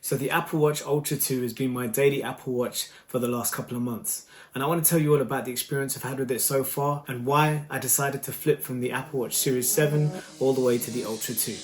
So the Apple Watch Ultra 2 has been my daily Apple Watch for the last couple of months. And I want to tell you all about the experience I've had with it so far and why I decided to flip from the Apple Watch Series 7 all the way to the Ultra 2.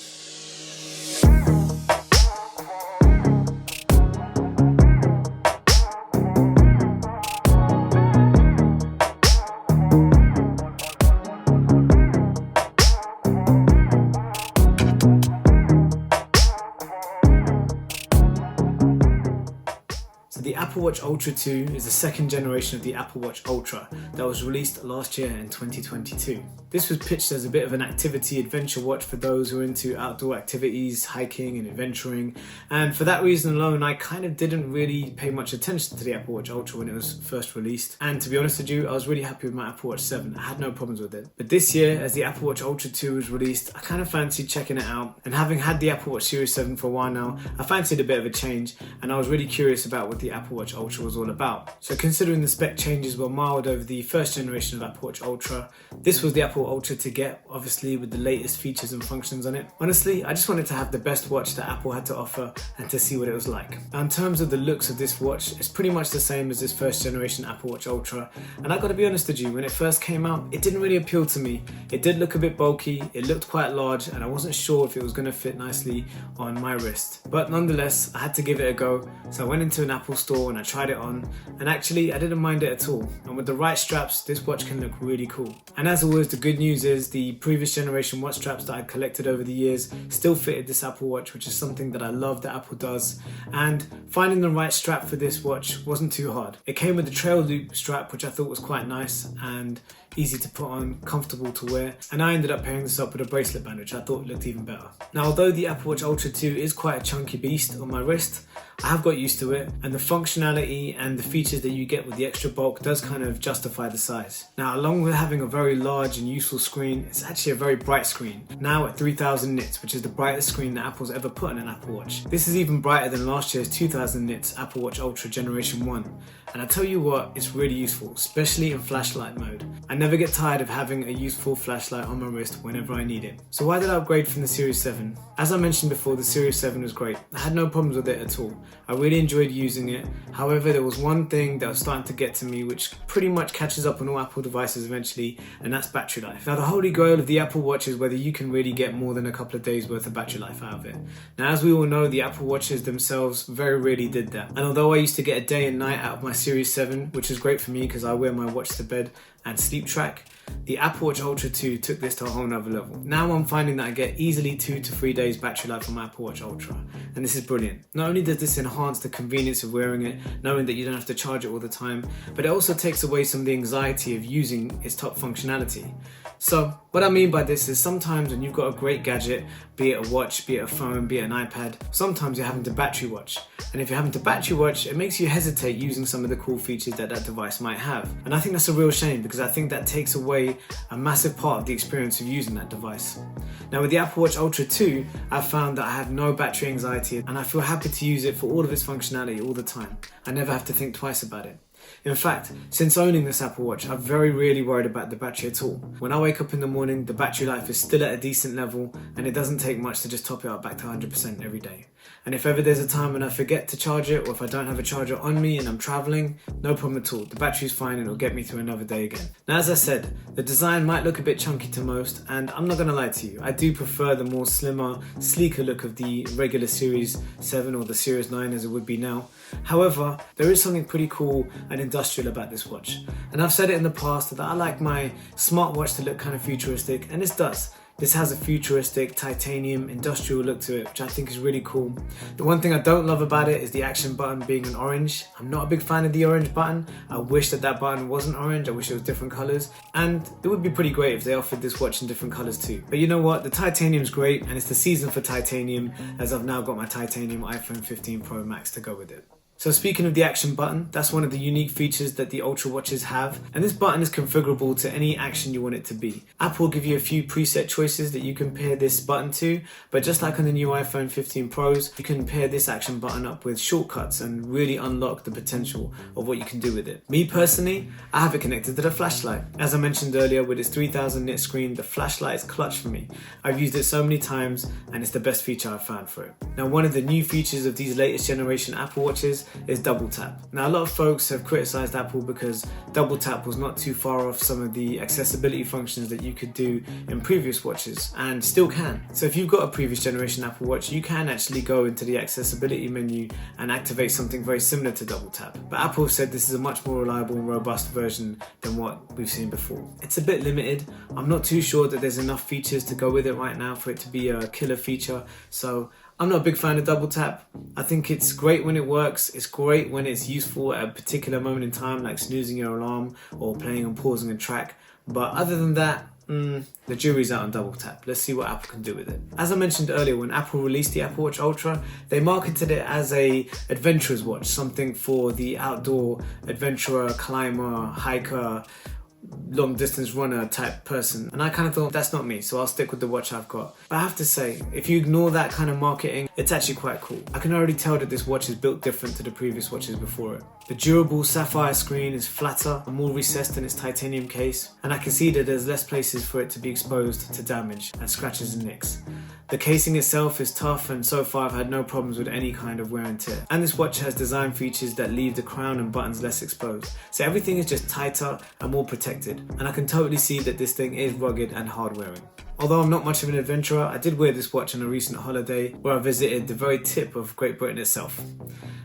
The Apple Watch Ultra 2 is the second generation of the Apple Watch Ultra that was released last year in 2022. This was pitched as a bit of an activity adventure watch for those who are into outdoor activities, hiking and adventuring, and for that reason alone I kind of didn't really pay much attention to the Apple Watch Ultra when it was first released, and to be honest with you, I was really happy with my Apple Watch 7. I had no problems with it. But this year, as the Apple Watch Ultra 2 was released, I kind of fancied checking it out, and having had the Apple Watch Series 7 for a while now, I fancied a bit of a change, and I was really curious about what the Apple Watch Ultra was all about. So considering the spec changes were mild over the first generation of Apple Watch Ultra, this was the Apple Ultra to get, obviously with the latest features and functions on it. Honestly, I just wanted to have the best watch that Apple had to offer and to see what it was like. Now, in terms of the looks of this watch, it's pretty much the same as this first generation Apple Watch Ultra, and I gotta be honest with you, when it first came out, it didn't really appeal to me. It did look a bit bulky, it looked quite large, and I wasn't sure if it was gonna fit nicely on my wrist. But nonetheless, I had to give it a go, so I went into an Apple store and I tried it on, and actually I didn't mind it at all. And with the right straps, this watch can look really cool. And as always, the good news is the previous generation watch straps that I'd collected over the years still fitted this Apple Watch, which is something that I love that Apple does. And finding the right strap for this watch wasn't too hard. It came with the trail loop strap, which I thought was quite nice and easy to put on, comfortable to wear, and I ended up pairing this up with a bracelet band, which I thought looked even better. Now, although the Apple Watch Ultra 2 is quite a chunky beast on my wrist, I have got used to it, and the functionality and the features that you get with the extra bulk does kind of justify the size. Now, along with having a very large and useful screen, it's actually a very bright screen, now at 3000 nits, which is the brightest screen that Apple's ever put on an Apple Watch. This is even brighter than last year's 2000 nits Apple Watch Ultra Generation 1, and I tell you what, it's really useful, especially in flashlight mode. I never get tired of having a useful flashlight on my wrist whenever I need it. So why did I upgrade from the Series 7? As I mentioned before, the Series 7 was great. I had no problems with it at all. I really enjoyed using it. However, there was one thing that was starting to get to me, which pretty much catches up on all Apple devices eventually, and that's battery life. Now, the holy grail of the Apple Watch is whether you can really get more than a couple of days worth of battery life out of it. Now, as we all know, the Apple Watches themselves very rarely did that. And although I used to get a day and night out of my Series 7, which is great for me because I wear my watch to bed and sleep track, the Apple Watch Ultra 2 took this to a whole nother level. Now I'm finding that I get easily 2 to 3 days battery life on my Apple Watch Ultra, and this is brilliant. Not only does this enhance the convenience of wearing it, knowing that you don't have to charge it all the time, but it also takes away some of the anxiety of using its top functionality. So what I mean by this is sometimes when you've got a great gadget, be it a watch, be it a phone, be it an iPad, sometimes you're having to battery watch. And if you're having to battery watch, it makes you hesitate using some of the cool features that that device might have. And I think that's a real shame because I think that takes away a massive part of the experience of using that device. Now with the Apple Watch Ultra 2, I've found that I have no battery anxiety and I feel happy to use it for all of its functionality all the time. I never have to think twice about it. In fact, since owning this Apple Watch, I've very rarely worried about the battery at all. When I wake up in the morning, the battery life is still at a decent level and it doesn't take much to just top it up back to 100% every day. And if ever there's a time when I forget to charge it, or if I don't have a charger on me and I'm traveling, no problem at all. The battery's fine and it'll get me through another day again. Now, as I said, the design might look a bit chunky to most, and I'm not gonna lie to you, I do prefer the more slimmer, sleeker look of the regular Series 7 or the Series 9 as it would be now. However, there is something pretty cool and industrial about this watch. And I've said it in the past that I like my smartwatch to look kind of futuristic, and this does. This has a futuristic titanium industrial look to it, which I think is really cool. The one thing I don't love about it is the action button being an orange. I'm not a big fan of the orange button. I wish that that button wasn't orange. I wish it was different colors. And it would be pretty great if they offered this watch in different colors too. But you know what? The titanium's great, and it's the season for titanium, as I've now got my titanium iPhone 15 Pro Max to go with it. So speaking of the action button, that's one of the unique features that the Ultra watches have, and this button is configurable to any action you want it to be. Apple will give you a few preset choices that you can pair this button to, but just like on the new iPhone 15 Pros, you can pair this action button up with shortcuts and really unlock the potential of what you can do with it. Me personally, I have it connected to the flashlight. As I mentioned earlier, with its 3000 nit screen, the flashlight is clutch for me. I've used it so many times and it's the best feature I've found for it. Now, one of the new features of these latest generation Apple watches is double tap. Now, a lot of folks have criticized Apple because double tap was not too far off some of the accessibility functions that you could do in previous watches, and still can. So if you've got a previous generation Apple Watch, you can actually go into the accessibility menu and activate something very similar to double tap. But Apple have said this is a much more reliable and robust version than what we've seen before. It's a bit limited. I'm not too sure that there's enough features to go with it right now for it to be a killer feature. So I'm not a big fan of double tap. I think it's great when it works. It's great when it's useful at a particular moment in time, like snoozing your alarm or playing and pausing a track. But other than that, the jury's out on double tap. Let's see what Apple can do with it. As I mentioned earlier, when Apple released the Apple Watch Ultra, they marketed it as a adventurer's watch, something for the outdoor adventurer, climber, hiker, long distance runner type person, and I kind of thought that's not me, so I'll stick with the watch I've got. But I have to say, if you ignore that kind of marketing, it's actually quite cool. I can already tell that this watch is built different to the previous watches before it. The durable sapphire screen is flatter and more recessed in its titanium case, and I can see that there's less places for it to be exposed to damage and scratches and nicks. The casing itself is tough, and so far I've had no problems with any kind of wear and tear. And this watch has design features that leave the crown and buttons less exposed, so everything is just tighter and more protected, and I can totally see that this thing is rugged and hard wearing. Although I'm not much of an adventurer, I did wear this watch on a recent holiday where I visited the very tip of Great Britain itself.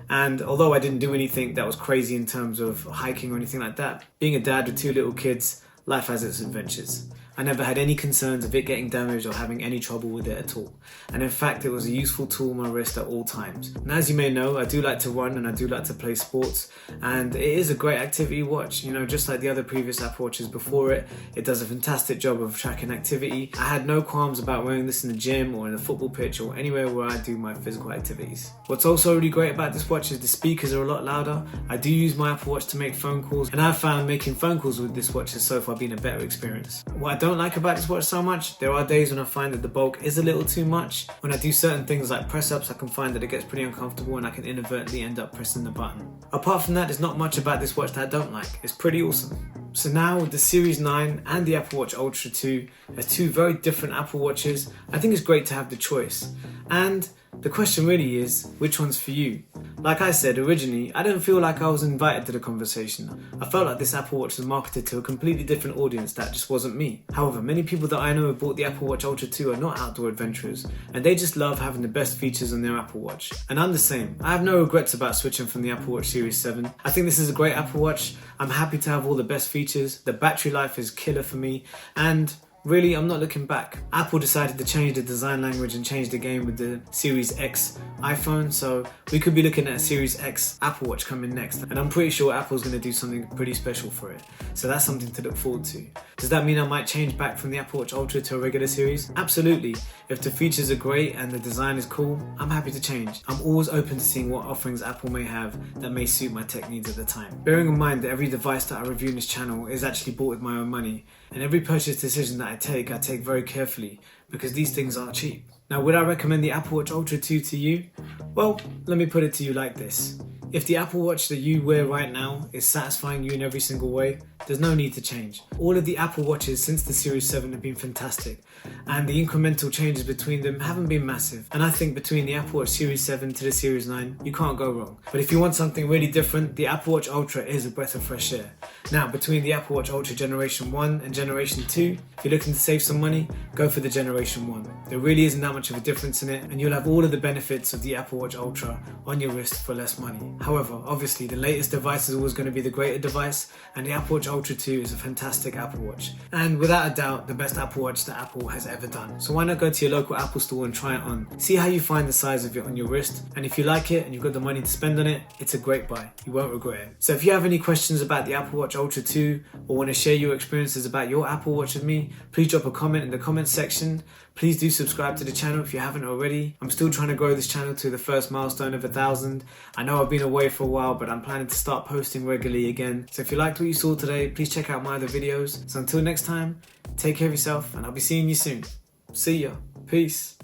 And although I didn't do anything that was crazy in terms of hiking or anything like that, being a dad with 2 little kids, life has its adventures. I never had any concerns of it getting damaged or having any trouble with it at all. And in fact, it was a useful tool on my wrist at all times. And as you may know, I do like to run and I do like to play sports. And it is a great activity watch. You know, just like the other previous Apple Watches before it, it does a fantastic job of tracking activity. I had no qualms about wearing this in the gym or in a football pitch or anywhere where I do my physical activities. What's also really great about this watch is the speakers are a lot louder. I do use my Apple Watch to make phone calls, and I've found making phone calls with this watch has so far been a better experience. What I don't like about this watch so much, there are days when I find that the bulk is a little too much. When I do certain things like press-ups, I can find that it gets pretty uncomfortable and I can inadvertently end up pressing the button. Apart from that, there's not much about this watch that I don't like. It's pretty awesome. So now with the Series 9 and the Apple Watch Ultra 2 as 2 very different Apple Watches, I think it's great to have the choice. And the question really is, which one's for you? Like I said originally, I didn't feel like I was invited to the conversation. I felt like this Apple Watch was marketed to a completely different audience that just wasn't me. However, many people that I know who bought the Apple Watch Ultra 2 are not outdoor adventurers, and they just love having the best features on their Apple Watch. And I'm the same. I have no regrets about switching from the Apple Watch Series 7. I think this is a great Apple Watch. I'm happy to have all the best features. The battery life is killer for me, and really, I'm not looking back. Apple decided to change the design language and change the game with the Series X iPhone, so we could be looking at a Series X Apple Watch coming next, and I'm pretty sure Apple's going to do something pretty special for it. So that's something to look forward to. Does that mean I might change back from the Apple Watch Ultra to a regular series? Absolutely. If the features are great and the design is cool, I'm happy to change. I'm always open to seeing what offerings Apple may have that may suit my tech needs at the time. Bearing in mind that every device that I review in this channel is actually bought with my own money, and every purchase decision that I take very carefully because these things are cheap. Now, would I recommend the Apple Watch Ultra 2 to you? Well, let me put it to you like this. If the Apple Watch that you wear right now is satisfying you in every single way, there's no need to change. All of the Apple Watches since the Series 7 have been fantastic, and the incremental changes between them haven't been massive. And I think between the Apple Watch Series 7 to the Series 9, you can't go wrong. But if you want something really different, the Apple Watch Ultra is a breath of fresh air. Now, between the Apple Watch Ultra Generation 1 and Generation 2, if you're looking to save some money, go for the Generation 1. There really isn't that much of a difference in it, and you'll have all of the benefits of the Apple Watch Ultra on your wrist for less money. However, obviously the latest device is always going to be the greater device, and the Apple Watch Ultra 2 is a fantastic Apple Watch, and without a doubt the best Apple Watch that Apple has ever done. So why not go to your local Apple store and try it on, see how you find the size of it on your wrist, and if you like it and you've got the money to spend on it, it's a great buy. You won't regret it. So if you have any questions about the Apple Watch Ultra 2 or want to share your experiences about your Apple Watch with me, please drop a comment in the comment section. Please do subscribe to the channel if you haven't already. I'm still trying to grow this channel to the first milestone of 1,000. I know I've been away for a while, but I'm planning to start posting regularly again. So if you liked what you saw today, please check out my other videos. So until next time, take care of yourself and I'll be seeing you soon. See ya. Peace.